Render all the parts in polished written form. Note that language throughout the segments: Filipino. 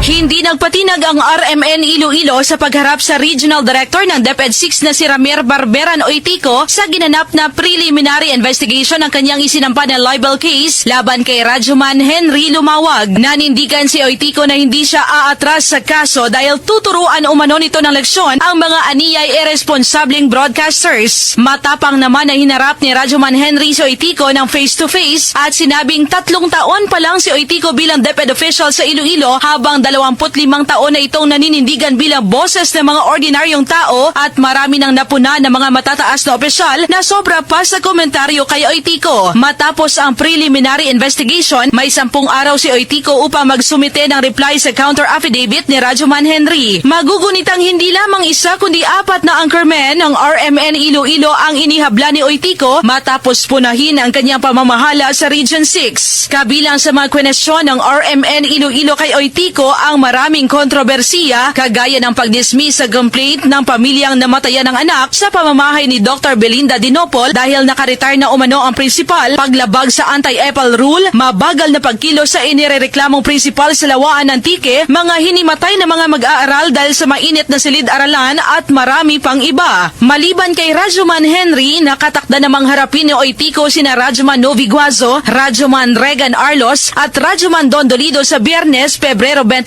Hindi nagpatinag ang RMN Iloilo sa pagharap sa Regional Director ng DepEd 6 na si Ramir Barberan Oitico sa ginanap na preliminary investigation ng kanyang isinampa na libel case laban kay Rajuman Henry Lumawag. Nanindigan si Oitico na hindi siya aatras sa kaso dahil tuturuan umano nito ng leksyon ang mga aniyay irresponsableng broadcasters. Matapang naman na hinarap ni Rajuman Henry si Oitico ng face-to-face at sinabing 3 taon pa lang si Oitico bilang DepEd official sa Iloilo habang 25 taon na itong naninindigan bilang boses ng mga ordinaryong tao at marami nang napuna ng mga matataas na opisyal na sobra pa sa komentaryo kay Oitico. Matapos ang preliminary investigation, may 10 araw si Oitico upang magsumite ng reply sa counter affidavit ni Rajuman Henry. Magugunitang hindi lamang isa kundi 4 na anchormen ng RMN Iloilo ang inihabla ni Oitico matapos punahin ang kanyang pamamahala sa Region 6. Kabilang sa mga kwenestyon ng RMN Iloilo kay Oitico ang maraming kontrobersiya kagaya ng pag-dismiss sa complaint ng pamilyang namatayan ng anak sa pamamahay ni Dr. Belinda Dinopol dahil nakaretire na umano ang principal, paglabag sa anti-EPAL rule, mabagal na pagkilo sa inirereklamong principal sa Lawaan Antique, mga hinimatay na mga mag-aaral dahil sa mainit na silid-aralan at marami pang iba. Maliban kay Rajuman Henry, nakatakda namang harapin ni Oitico sina Rajuman Noviguazo, Rajuman Regan Arlos at Rajuman Don Dolido sa Biyernes, Pebrero 23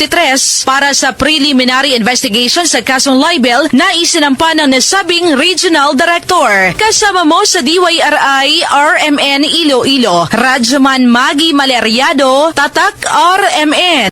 para sa preliminary investigation sa kasong libel na isinampa ng nasabing Regional Director. Kasama mo sa DYRI RMN Iloilo, Rajuman Maggie Maleriado, Tatak RMN.